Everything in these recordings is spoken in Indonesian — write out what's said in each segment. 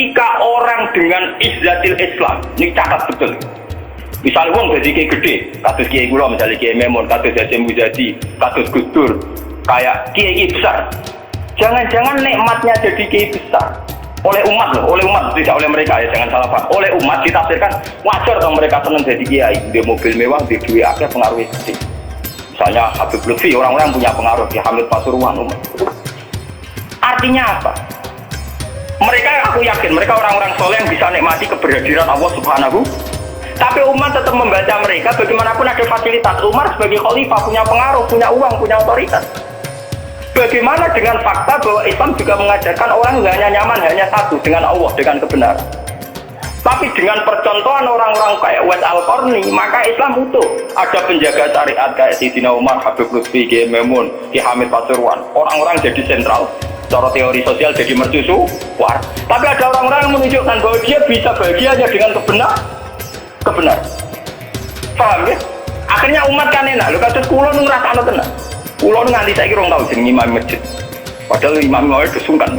ketika orang dengan izzatil Islam, ini catat betul. Misalnya wong jadi kiai gede, kados kiai kula misalnya kiai Memun, kados Hasyim Muzadi, kados Gus Dur, kayak kiai besar. Jangan-jangan nikmatnya jadi kiai besar oleh umat loh, oleh umat tidak oleh mereka ya, jangan salah paham. Oleh umat ditafsirkan wajar dong mereka senang jadi kiai, dia mobil mewah, dia duit akeh, pengaruh gede. Misalnya Habib Lutfi, orang-orang punya pengaruh, di Hamid Pasuruan umat. Artinya apa? Mereka, aku yakin mereka orang-orang soleh yang bisa nikmati keberhadiran Allah Subhanahu. Tapi umat tetap membaca mereka, bagaimanapun ada fasilitas. Umar sebagai khalifah punya pengaruh, punya uang, punya otoritas. Bagaimana dengan fakta bahwa Islam juga mengajarkan orang hanya nyaman hanya satu, dengan Allah, dengan kebenaran. Tapi dengan percontohan orang-orang kayak Uwais Al-Qarni, maka Islam utuh. Ada penjaga syariat kayak Sayyidina Umar, Habib Lutfi, Kiai Memun, Kiai Hamid Pasuruan. Orang-orang jadi sentral. Cara teori sosial jadi mercusuar. Tapi ada orang-orang yang menunjukkan bahwa dia bisa bahagia dengan kebenar. Paham ya? Akhirnya umat kan enak. Lu kados kula nu ngrasakno tenan. Kula nganti saiki rong taun jeneng imam masjid. Padahal imam wae kesungkan.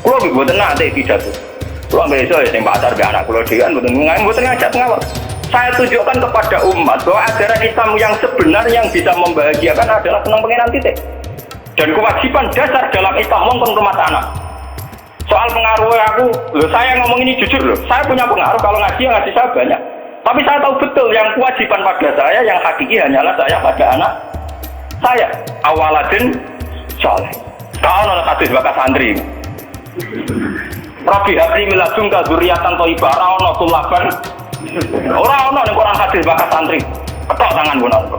Kula nggih mboten nate pidato. Kula besok ya sing pacar be anak kula dhewe kan mboten ngajak ngawur. Saya tunjukkan kepada umat bahwa ajaran Islam yang sebenar yang bisa membahagiakan adalah senang pangeran titik. Dan kewajiban dasar dalam Islam ngomong rumah anak. Soal pengaruh aku, saya ngomong ini jujur loh. Saya punya pengaruh kalau ngaji saya banyak. Tapi saya tahu betul yang kewajiban pada saya, yang hakiki hanyalah saya pada anak saya. Awaladin soleh. Kau nolak hadis bakas santri. Rabbi habli min ladunka dzurriyyatan thayyibah. Ora ono tulaban. Ora ono ning Quran hadis bakas santri. Ketok tangan pun ono.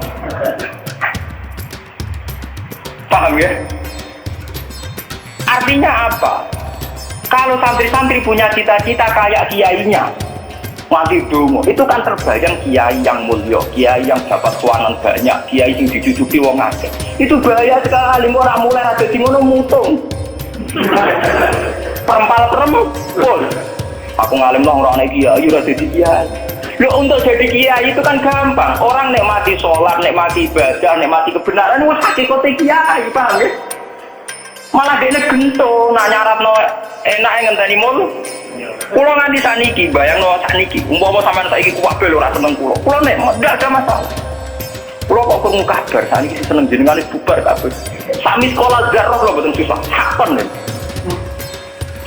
Paham ya? Artinya apa? Kalau santri-santri punya cita-cita kayak kiainya, mati dungo, itu kan terbayang kiai yang mulia, kiai yang dapat suanan banyak, kiai yang dijujuki wong akeh. Itu bahaya sekali, orang mulai ada di ngono mutung. Perempal-perempul. Aku ngalim lah orang kiai, udah jadi kiai. Loh, untuk jadi kiai itu kan gampang. Orang nikmati sholat, nikmati ibadah, nikmati kebenaran, wah hakikate kiai, paham ya? Malah dia gento, nak nyaratno enak ngenteni mulu. Kulo nganti saniki, bayangno saniki, umpama sampean saiki kuwabe lho ora seneng kulo. Kulo nek ndak ada masalah. Kulo kok krungu kabar saniki seneng jenengane bubar kabeh. Sami sekolah garok lho mboten susah. Hakon lho.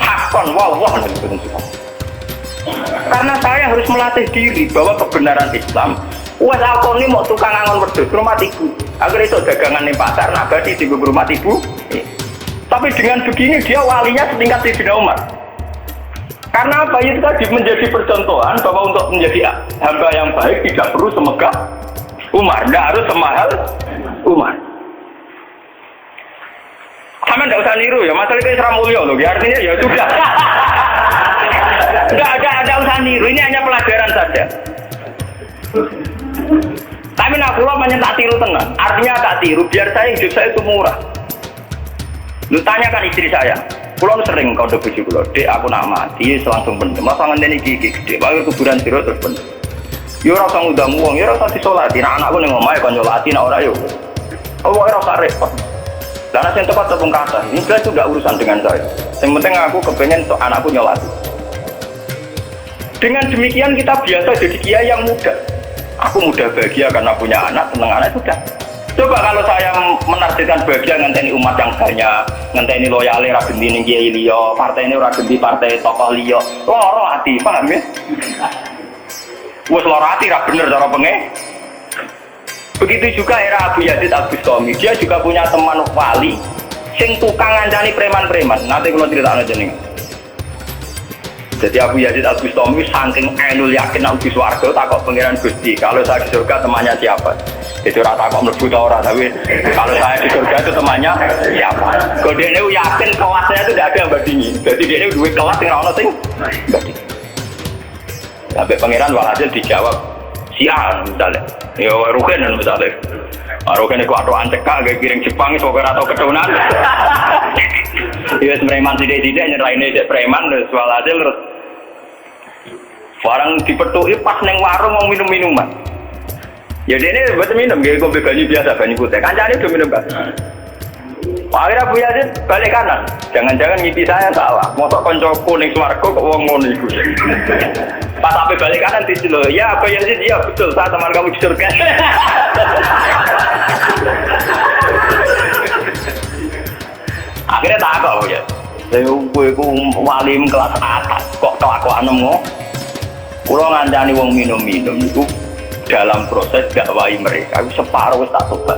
Hakon wah mboten susah. Karena saya harus melatih diri bahwa kebenaran Islam. Wes aku ini mau tukang angon wedhus rumah ibu. Agar iso dagangan ning pasar nabati di rumah ibu. Tapi dengan begini dia walinya setingkat Sayyidina Umar. Karena apa? Itu tadi menjadi percontohan bahwa untuk menjadi hamba yang baik tidak perlu semegah Umar, tidak harus semahal Umar. Sama tidak usah niru ya, masalah itu Isra Mulyo loh, artinya ya sudah. Tidak usah niru, ini hanya pelajaran saja. Tapi nak pulau tak tiru tenang, artinya tak tiru, biar saya hidup saya itu murah. Lu tanyakan istri saya, pulau sering kau udah bujuk pulau, dek aku nak mati, langsung bener. Masa ngenteni gigi gede, baru kuburan siro terus bener. Yo rasa ngundang uang, yo rasa disolatin, anakku nih ngomai kan nyolatin, orang yo. Oh, rasa repot. Karena saya tempat tepung kata, ini itu nggak urusan dengan saya. Yang penting aku kepengen untuk anakku nyolatin. Dengan demikian kita biasa jadi kiai yang muda. Aku mudah bahagia karena punya anak, seneng anak sudah. Coba kalau saya menargetkan bahagia ngenteni umat yang banyak, ngenteni loyale ra genti ning kiai liya, partene ora genti partai tokoh liya. Loro ati, paham ya? Wes loro ati ra bener cara pengen. Begitu juga era Abu Yazid Al-Bustami, dia juga punya teman wali sing tukang ngancani preman-preman. Nanti kula critakno jeneng. Jadi Abu Yazid Al-Bustami saking ainul yakin nang di swarga takok pangeran Gusti, kalau saya di surga temannya siapa? Itu rata kok mlebu ta ora, tapi kalau saya di surga itu temannya siapa? Kok dia yakin kelasnya itu tidak ada yang bandingi. Jadi dia duwe kelas sing ora ono sing banding. Sampai pangeran walhasil dijawab si A misalnya. Ya Rugen misalnya. Rugen iku atokan cekak gawe piring Jepang iso ora tau ketunan. Ya preman sithik-sithik nyeraine dek preman terus walhasil terus barang dipetuki pas ning warung mau minum-minuman. Ya dia ini buat minum, dia kopi banyu biasa, banyu putih. Kancane udah minum kan? Akhirnya Abu Yazid balik kanan. Jangan-jangan ngisi saya salah. Mosok konco kuning swarga kok wong ngono iku. Pas sampai balik kanan dicelo, ya Abu Yazid, iya betul, saya teman kamu di surga. Akhirnya tak kok ya. Saya wali kelas atas kok kelakuan ngono. Kulo ngandani wong minum-minum itu dalam proses dakwah mereka itu separuh wis tak tobat.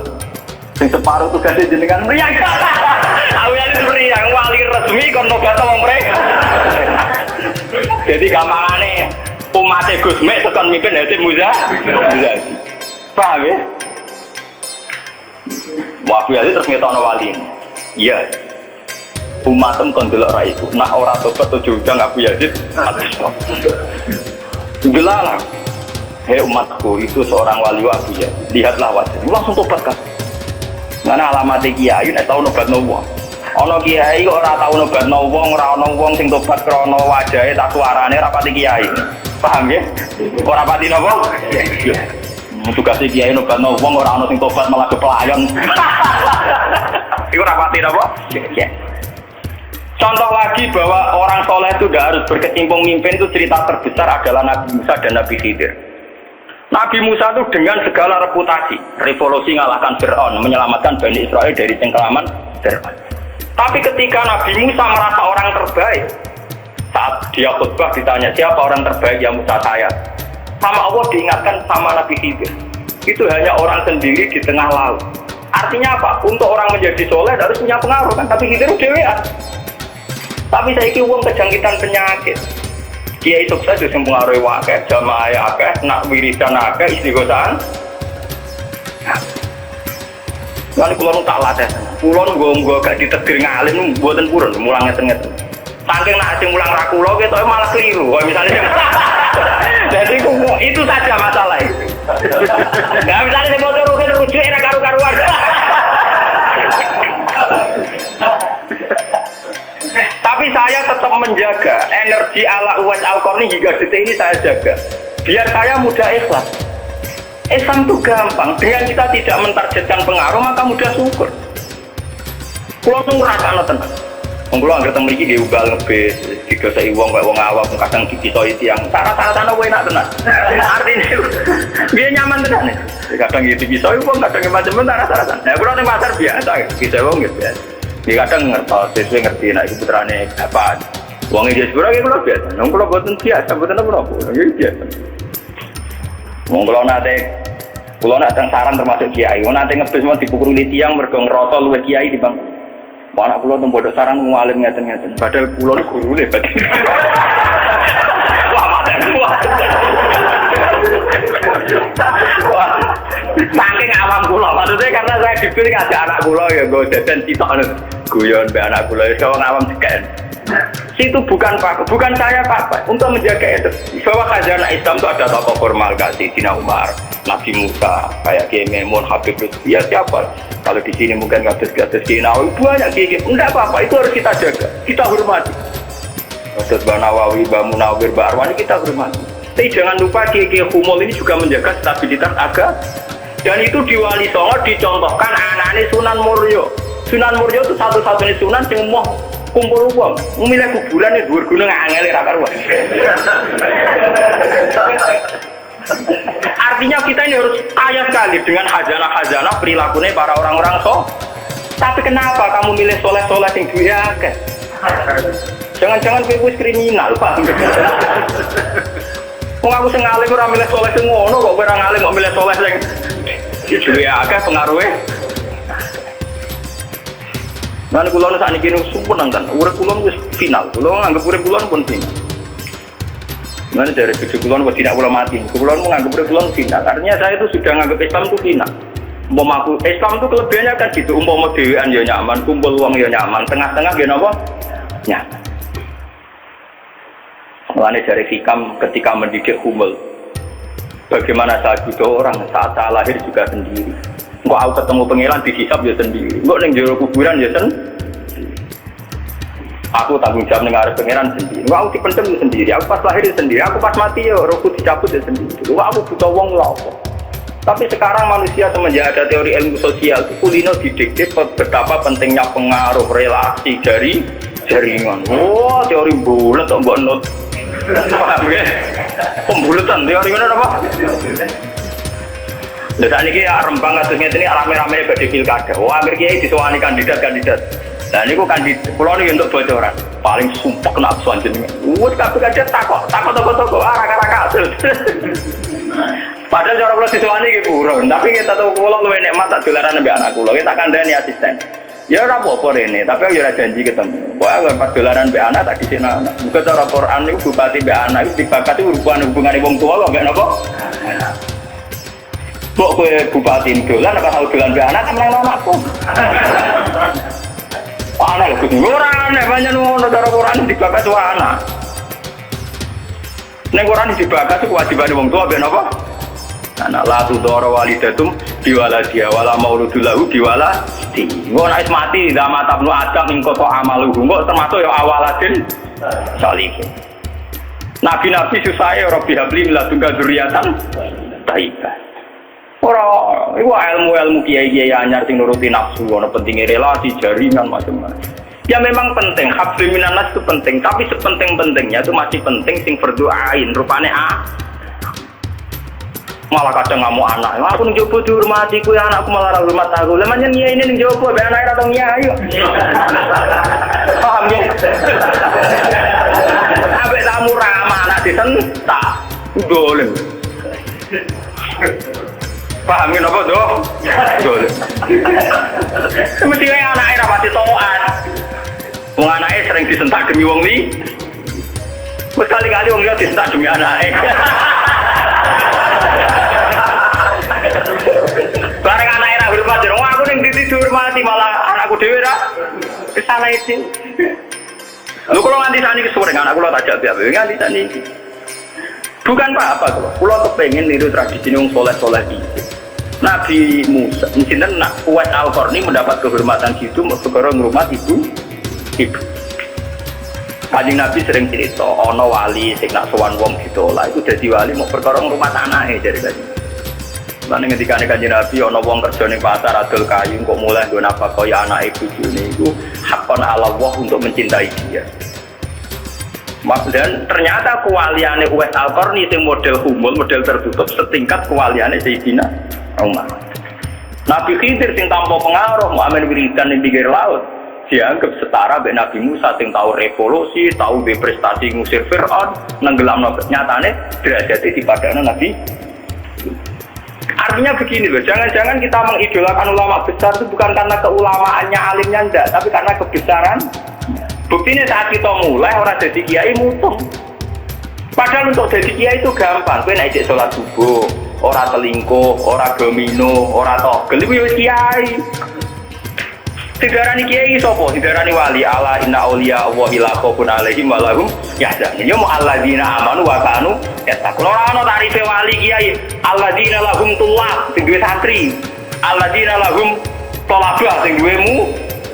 Sing separuh tugas jenengan mriyang. Aku yang mriyang wali resmi kon nobat wong mereka. Jadi gampangane umat Gus Mek tekan mimpin Hasim Muzadi. Paham ya? Wabu ya terus ngetokno wali. Iya. Umatem kon delok ra iku. Nah ora tobat tujuh ujang Abu Yazid. Gelalang. Hei umatku, itu seorang wali Abu Yazid. Lihatlah wajah. Langsung tobat kan. Karena alamat kiai nek tau nobatno wong. Ana kiai kok ora tau nobatno wong, ora ana wong sing tobat krana wajahe tak suarane ora pati kiai. Paham ya? Ora pati napa? Tugas kiai nobatno wong ora ana sing tobat malah kepelayon. Iku ora pati napa? Contoh lagi bahwa orang soleh itu tidak harus berkecimpung mimpin, itu cerita terbesar adalah Nabi Musa dan Nabi Khidir. Nabi Musa itu dengan segala reputasi, revolusi mengalahkan Fir'aun, menyelamatkan Bani Israel dari cengkeraman Fir'aun. Tapi ketika Nabi Musa merasa orang terbaik, saat dia khutbah ditanya siapa orang terbaik, ya Musa saya. Sama Allah diingatkan sama Nabi Khidir. Itu hanya orang sendiri di tengah laut. Artinya apa? Untuk orang menjadi soleh harus punya pengaruh kan? Tapi Khidir dewean. Tapi saya ini uang kejangkitan penyakit. Kiai sukses itu mempengaruhi wakil, jamaah akeh, nak wiridan akeh, istighosaan. Lalu kulon tak latih. Kulon gue gak ditegir ngalim, buatan purun, mulang ngeten-ngeten. Saking nak sing mulang rakulo, kita malah keliru. Kalau misalnya, jadi itu saja masalah itu. Nah misalnya saya mau rujuk, enak karu-karuan. Tapi saya tetap menjaga energi ala Uwais Al-Qarni hingga detik ini saya jaga. Biar saya mudah ikhlas. Islam itu gampang. Dengan kita tidak mentargetkan pengaruh maka mudah syukur. Kulo tuh ngrasakno tenan. Wong kulo anggere teng mriki nggih ubal ngebis, digoseki wong kaya wong awam kadang dikisoi tiyang. Cara-carane kowe enak tenan. Artine biar nyaman tenan. Kadang iki dikisoi wong kadang macam-macam cara-carane. Nah kulo teng pasar biasa, kisah wong gitu ya. Dia kadang sesuai ngerti nak ibu putrane apa uangnya dia sebenarnya kalau biasa nong kalau buatan biasa buatan apa ini biasa nong kalau nanti saran termasuk kiai nanti ngebis mau dipukuli tiang mergong rotol luwe kiai di bang mau anak pulau bodoh saran ngalim ngeten padahal pulau ini guru lebat wah mata wah saking awam kula maksudnya karena saya dipilih ngajak anak kula ya gue jajan citok guyon be anak kula ya wong awam deken situ bukan saya Pak untuk menjaga itu bahwa khazanah Islam itu ada tokoh formal kasih Dina Umar Nabi Musa kayak Kiai Memun Habib Lutfi ya siapa kalau di sini mungkin gadis-gadis Kiai Nawawi banyak Kiai enggak apa-apa itu harus kita jaga kita hormati Ustaz Banawawi Mbah Munawir Mbah Arwani kita hormati tapi jangan lupa Kiai Humul ini juga menjaga stabilitas agama. Dan itu di Wali Songo dicontohkan anaknya Sunan Muryo. Sunan Muryo itu satu-satunya Sunan yang mau kumpul uang. Memilih kuburan itu berguna ngangel ra karuan. Artinya kita ini harus kaya sekali dengan khazanah-khazanah perilakunya para orang-orang Tapi kenapa kamu milih soleh-soleh yang duwe akeh? Jangan-jangan kowe wis kriminal, Pak. Wong aku sing ngalim ora milih soleh sing ngono kok kowe ora ngalim kok milih soleh sing duwe akeh pengaruhe. Lan kula sakniki nu sumpun kan, urip kula wis final. Kula nganggep urip kula pun final. Mana dari bojo kula kok tidak kula mati. Kula menganggap urip kula final. Artinya saya itu sudah nganggep Islam itu final. Umpama aku Islam itu kelebihannya kan gitu. Umpama dhewean ya nyaman, kumpul wong ya nyaman, tengah-tengah ya napa? Nyaman. Mulane dari Hikam ketika mendidik Humul, bagaimana saya butuh orang saat saya lahir juga sendiri. Kok aku ketemu pengiran dihisab ya sendiri. Kok ning jero kuburan ya sendiri. Aku tanggung jawab ning arep pengiran sendiri. Kok aku dipendem sendiri. Aku pas lahir sendiri. Aku pas mati ya rohku dicabut ya sendiri. Kok aku butuh wong lho apa? Tapi sekarang manusia semenjak ada teori ilmu sosial, kulino didikte betapa pentingnya pengaruh relasi dari jaringan. Wah, teori bulat kok mbok not. Paham ya? Pembulatan teori mana apa? Saat ini Rembang kasusnya ini rame-rame pada pilkada. Wah, akhirnya disewani kandidat-kandidat. Dan ini kandidat, pulau ini untuk bocoran. Paling sumpah kena absuan jenengan. Kandidat takut arah-arah kasus. Padahal cara pulau disewani gitu buron. Tapi kita tahu pulau lu enak mata dolaran lebih anak pulau. Kita kandani asisten. Ya ora apa-apa rene, tapi aku ora janji ketemu. Pokoke pas dolaran mbek anak tak disina anak. Muga cara Quran niku bupati mbek anak iku dibakati hubungane wong tua kok mbek napa? Kok kowe bupati dolan apa tau dolan mbek anak temen anakku. Ana lho kudu ora aneh banyak ngono cara Quran dibakati wae anak. Nek Quran dibakati kewajibane wong tua mbek napa? Anak latu doro walidatum biwaladia wala mauludul lahu biwaladi. Engko nek mati zaman tabnu adam ing koto amaluhu engko termasuk ya awaladin salihin. Nabi-nabi susahe ora bihabli ladunga dzurriatan thayyibah. Ora iku ilmu-ilmu kiai-kiai anyar sing nuruti nafsu ana pentinge relasi jaringan macam-macam. Ya memang penting, hablu minan nas itu penting, tapi sepenting-pentingnya itu masih penting sing fardhu ain rupane malah kadang ngamuk anak. Aku ning jopo dihormati kuwi anakku malah ora hormat aku. Lah manjen nyai ini ning jopo ben anake ora tau nyai. Paham ya? Ambek tamu ramah anak disentak. Golem. Paham ya napa, Dok? Golem. Mesti anake ora pati taat. Wong anake sering disentak demi wong li. Wis kali-kali wong liya disentak demi anake. Bareng anak era hormat, aku ning dihormati malah anakku dhewe ra kesalah itu. Lho kalau nganti sani kesuwen anakku lho tak jak piye nganti sani. Bukan apa-apa kok. Kulo kepengin niru tradisi wong saleh-saleh iki. Nabi Musa, sinten nak Uwais Al-Qarni mendapat kehormatan gitu perkara ngrumat ibu. Kanjeng Nabi sering cerita ana wali sing nak sowan wong ditolak iku dadi wali mau perkara ngrumat anake jare tadi. Lan ketika Kanjeng Nabi ana wong kerja ning pasar adol kayu kok mulai nggo nafkah kaya anake bojone iku hakon ala Allah untuk mencintai dia. Dan ternyata kewaliane Uwais Al-Qarni sing model humul, model tertutup setingkat kewaliane Sayyidina Umar. Nabi Khidir sing tanpa pengaruh muamen wiridan ning pinggir laut dianggap setara mbek Nabi Musa sing tau revolusi, tau berprestasi ngusir Firaun, nenggelamno nyatane derajate dipadakno Nabi. Artinya begini loh, jangan-jangan kita mengidolakan ulama besar itu bukan karena keulamaannya alimnya enggak, tapi karena kebesaran. Buktinya saat kita mulai orang jadi kiai mutung. Padahal untuk jadi kiai itu gampang, kowe nek sholat subuh, ora selingkuh, ora domino, ora togel, iku wis kiai. Didarani kiai sapa? Didarani wali. Ala inna auliya Allahi la khaufun 'alaihim wa lahum yahzanun. Ya mu alladzina amanu wa kanu yattaqun. Ora ana tarife wali kiai. Alladzina lahum tullah sing duwe santri. Alladzina lahum thalabah sing duwe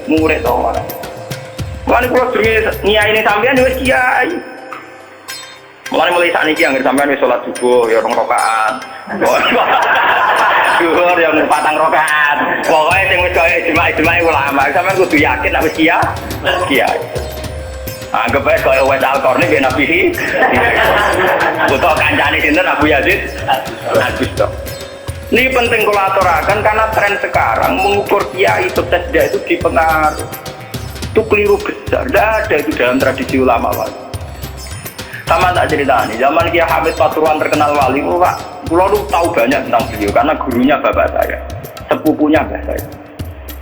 murid to ora. Mulane kula durunge nyiaine sampean wis kiai. Mulane mulai sakniki anggere sampean wis salat subuh ya 2 rakaat. Duhur yang 4 rakaat. Pokoke sing wis kaya ijma' ulama, sampean kudu yakin nek wis kiai. Anggap ae kaya Uwais Al-Qarni ben Nabi. Butuh kancane sinten Abu Yazid Al-Bustami. Ini penting kula aturaken karena tren sekarang mengukur kiai sukses dia itu dipengaruh. Itu keliru besar. Tidak ada itu dalam tradisi ulama wali. Sama tak cerita nih, zaman Kiai Hamid Pasuruan terkenal wali, Pak. Pulau lu tahu banyak tentang beliau karena gurunya bapak saya, sepupunya mbah saya.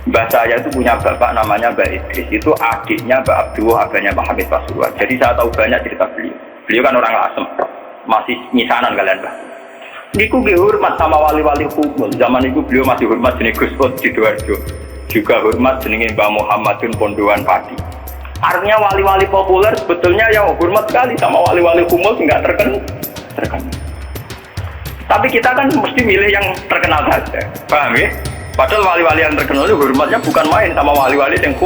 Mbah saya itu punya bapak namanya Mbak Idris, itu adiknya Mbak Abdullah, abahnya Pak Hamid Pasuruan. Jadi saya tahu banyak cerita beliau. Beliau kan orang Lasem, masih nyisanan kalian Mbak. Niku hormat sama wali-wali hukum. Zaman itu beliau masih hormat jenis Gus Pot Sidoarjo. Juga hormat jenenge Mbah Muhammadun Pondoan Padi. Artinya wali-wali populer sebetulnya yang hormat sekali sama wali-wali humul nggak terkenal. Tapi kita kan mesti milih yang terkenal saja, paham ya? Padahal wali-wali yang terkenal itu hormatnya bukan main sama wali-wali yang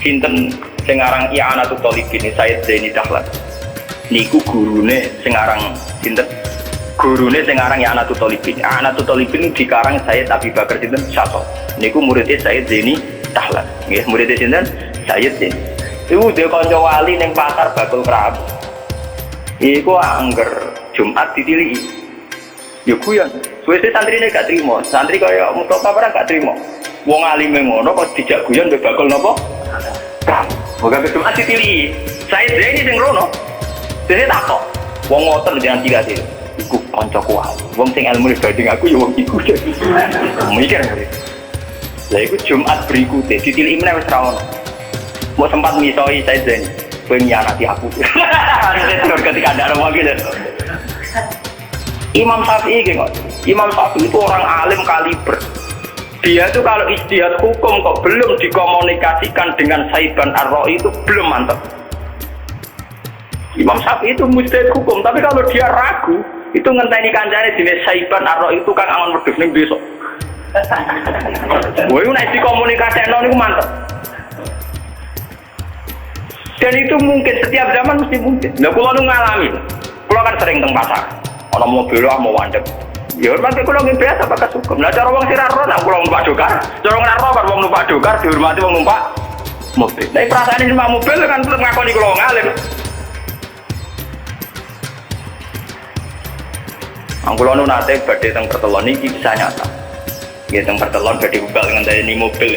Sinten sing aran I'anatul Thalibin Sayyid Zaini Dahlan. Niku gurune sing aran sinten Gurune sing aran ya Anatul Talibin. Anatul Talibin dikarang Sayyid Abi Bakar sinten Syato. Niku muridé Sayyid Zaini Dahlan. Nggih, muridé sinten Sayyid Zaini. Iku dhe kanca wali ning pasar bakul Kerabu. Iku angger Jumat ditiliki. Ya guyon. Suwe santrine gak trimo. Santri kaya Mustafa ora gak trimo. Wong alime ngono kok dijak guyon mbek bakul napa? Moga Jumat ditiliki. Sayyid Zaini sing rono. Dene takok. Wong ngoten jangan dikasih. Iku kancaku wae. Wong sing ilmu dibanding aku ya wong iku. Mikir ngene. Lah iku Jumat berikutnya ditiliki meneh wis ra ono. Mau sempat misoi saya Zaini. Kowe nyanati aku. Terus ketika ada orang gitu. Imam Syafi'i gitu. Imam Syafi'i itu orang alim kaliber. Dia tuh kalau ijtihad hukum kok belum dikomunikasikan dengan Saiban Ar-Ra'i itu belum mantap. Imam Syafi'i itu mujtahid hukum, tapi kalau dia ragu, itu ngenteni kancane jenis Saiban Ar-Ra'i itu kan angon wedhus ning besok. Wah, itu nek dikomunikasikno niku mantep. Dan itu mungkin setiap zaman mesti mungkin. Lah kula nu ngalami. Kula kan sering teng pasar. Ana mobil mau wandep. Ya hormati kula nggih biasa pakai hukum. Lah cara wong sira ro nak kula numpak dokar. Cara wong ora ro wong numpak dokar dihormati wong numpak mobil. Nek perasaane numpak mobil kan tetep ngakoni kula ngalim. Angkulo nu nate badhe teng pertelon iki bisa nyata. Nggih teng pertelon badhe ubal ngenteni mobil.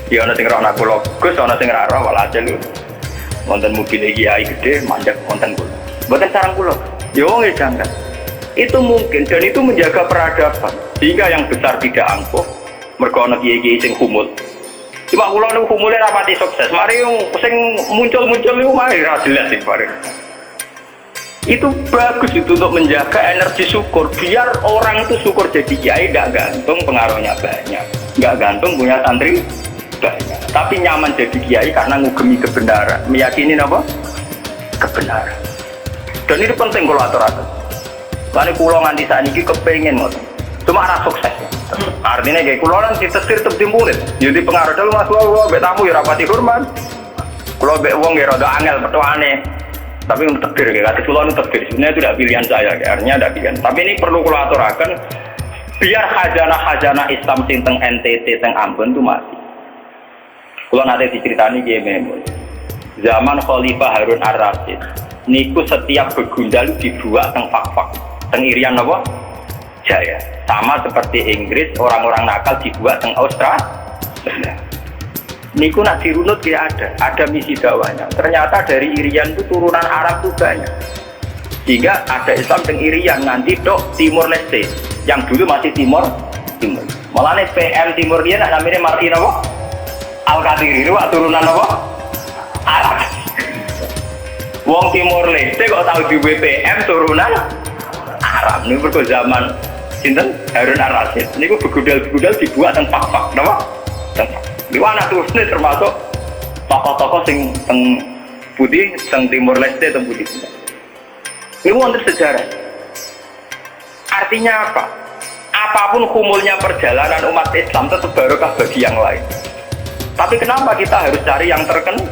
Ya ana sing ro anak kula, Gus ana sing ora ro walhasil lho. Wonten mobil kiai gede mandek wonten kula. Mboten sareng kula. Ya wong jangkat. Itu mungkin dan itu menjaga peradaban. Sehingga yang besar tidak angkuh mergo ana kiai-kiai sing humul. Cuma kula niku humule ra pati sukses. Mari sing muncul-muncul niku mari ra jelas sing bareng. Itu bagus itu untuk menjaga energi syukur biar orang itu syukur jadi kiai tidak gantung pengaruhnya banyak, nggak gantung punya santri banyak, tapi nyaman jadi kiai karena ngugemi kebenaran, meyakini apa? Kebenaran. Dan itu penting kalau atur-atur. Karena pulau nganti saat ini kepengen cuma arah sukses. Artinya kayak pulau nanti tersir murid, jadi pengaruh dulu mas pulau betamu ya rapati hormat, pulau be uang ya rada angel petuane. Tapi untuk takdir, kata Sulon untuk takdir sebenarnya itu tidak pilihan saya, akhirnya tidak pilihan. Tapi ini perlu kulaturakan biar khazanah Islam sinteng NTT teng Ambon itu masih. Kalau nanti diceritani dia memang zaman Khalifah Harun Ar-Rasyid, niku setiap begundal dibuat teng fak-fak, teng Irian apa? Jaya. Sama seperti Inggris orang-orang nakal dibuat teng Australia. Niku nak dirunut dia ada misi dakwahnya. Ternyata dari Irian itu turunan Arab tuh banyak. Sehingga ada Islam teng Irian nanti dok Timur Leste, yang dulu masih Timur. Malah nih PM Timur dia namanya Martin apa? Al-Qadiri itu turunan apa? Arab. Wong Timur Leste kok tahu di WPM turunan Arab. Ini berko zaman sinten Harun Ar-Rasyid. Niku begudal-begudal dibuat teng fak-fak, napa? Di mana terusnya termasuk tokoh-tokoh sing teng putih, teng Timur Leste, teng putih. Ini wonten sejarah. Artinya apa? Apapun kumulnya perjalanan umat Islam tetap barokah bagi yang lain. Tapi kenapa kita harus cari yang terkenal?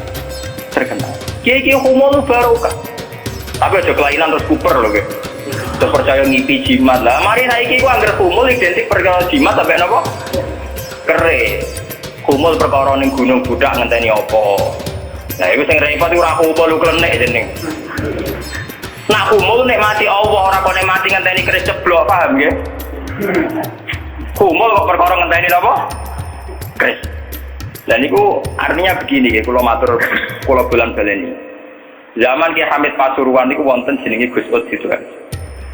Kiai-kiai kumul barokah. Tapi aja kelainan terus kuper loh, guys. Terus percaya ngipi jimat lah. Mari naiki ku angger kumul identik perkara jimat sampai napa? Kere. Kumul perkara ning gunung budak ngenteni apa. Nah iku sing repot iku ora kumul klenek jeneng. Nak kumul nek mati Allah ora kok nek mati ngenteni keris ceblok, paham nggih? Kumul kok perkara ngenteni napa? Keris. Lah niku artinya begini nggih, kula matur kula bolan-baleni. Zaman Ki Hamid Pasuruan niku wonten jenenge Gus Ud gitu kan.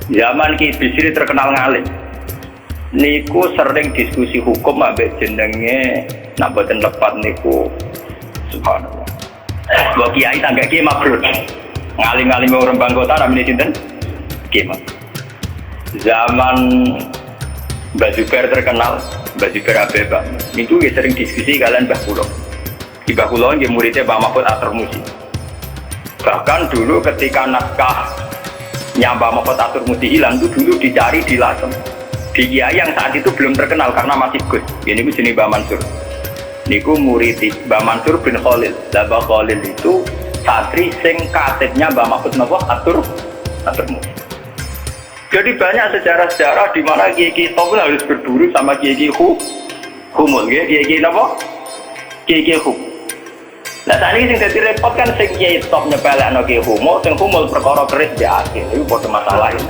Zaman Ki Bisri terkenal ngalim. Niku sering diskusi hukum ambek jenenge nak boten lepat niku subhanallah. Mbok kiai tangga Ki Mabrur. Ngalim-ngalim orang Bangkota namanya sinten? Ki Mabrur. Zaman Mbak Zubair terkenal, Mbak Zubair Abeba. Niku sering diskusi kalian Mbah Kula. Di Mbah Kula nggih muridnya Mbah Mahfud At-Tirmidzi. Bahkan dulu ketika naskah Mbah Mahfud At-Tirmidzi hilang itu dulu dicari di Lasem. Di kiai yang saat itu belum terkenal karena masih Gus. Ini jenis Mbah Mansur. Niku murid Mbah Mansur bin Khalil. Mbah Khalil itu santri sing katibnya Mbah Mahfud At-Tirmidzi. Jadi banyak sejarah-sejarah di mana kiai-kiai top harus berburu sama kiai-kiai humul, kiai-kiai apa? Kiai-kiai humul. Nah saat ini yang jadi repot kan sing kiai top nyepelekno kiai humul, sing humul perkara keris di akhir, itu bodoh masalah ini.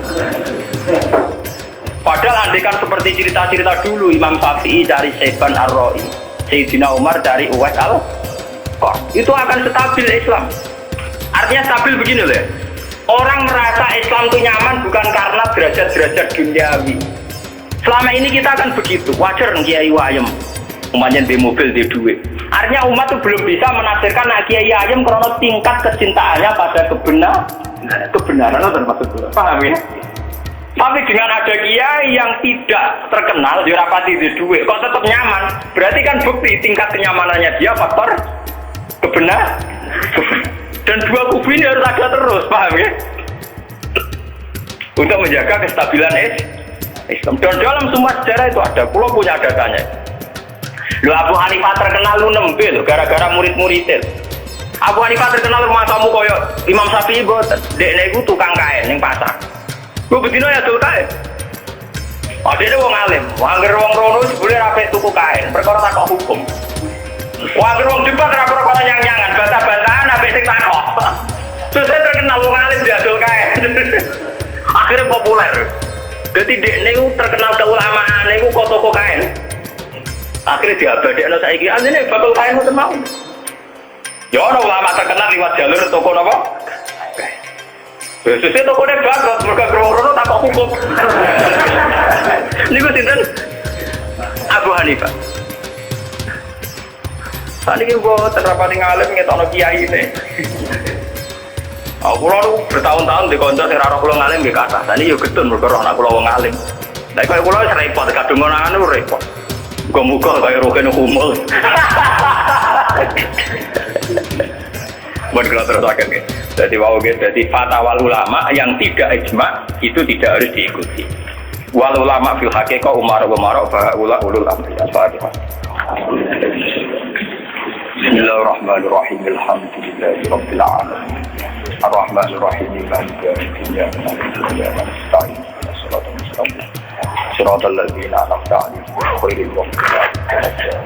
Padahal andekan seperti cerita-cerita dulu Imam Syafi'i cari Saiban Ar-Ra'i, Sayyidina Umar cari Uwais Al-Qarni, itu akan stabil Islam. Artinya stabil begini loh ya. Orang merasa Islam itu nyaman bukan karena derajat-derajat duniawi. Selama ini kita akan begitu, wajar kiai ayem, umpamanya di mobil di duit. Artinya umat itu belum bisa menafsirkan kiai ayem karena tingkat kecintaannya pada kebenaran termasuk itu. Paham ya? Tapi dengan ada kiai yang tidak terkenal di rapati di duit, kok tetap nyaman? Berarti kan bukti tingkat kenyamanannya dia faktor kebenaran. Dan dua kubu ini harus ada terus, paham ya? Untuk menjaga kestabilan Islam. Dan dalam semua sejarah itu ada, pulau punya datanya. Lu Abu Hanifah terkenal lu nembil gara-gara murid-muridnya. Abu Hanifah terkenal rumah tamu koyo Imam Syafi'i boten. Dekne iku tukang kain ning pasar. Gue bedino ya dul kain. Adene wong alim, angger wong rono jebule rapi tuku kain, perkara takok hukum. Wah, wong debat ora perkara nyang-nyangan, bantah-bantahan ape sing takok. Terus terkenal wong alim diadol kae. Akhirnya populer. Dadi dekne ku terkenal keulamaan niku kok toko kain. Akhirnya diabadekno saiki, anjene bakal kain ngoten mau. Ya ana ulama terkenal liwat jalur toko napa? Sesuk toko nek bangkrut mergo rono takok hukum. Niku sinten? Abu Hanifah. Tadi kita terapati ngalim ngetokno kiai ini. Aku lalu bertahun-tahun di konco sing ora kula ngalim nggih kathah. Tadi yo getun mergo roh nek kula wong ngalim. Lah kaya kula wis repot kadung ngono repot. Muga-muga kaya rohene kumul. Mun kula terusaken nggih. Dadi wau nggih dadi fatwa ulama yang tidak ijma itu tidak harus diikuti. Wal ulama fil haqiqah Umar bahwa ulul amri al-Fatihah. Bismillahirrahmanirrahim. Alhamdulillahi rabbil alamin. Ar-Rahmanir-Rahim. Maliki yaumiddin. Iyyaka na'budu wa iyyaka nasta'in. Shiratal mustaqim. Shiratal ladzina an'amta 'alaihim ghairil maghdubi 'alaihim.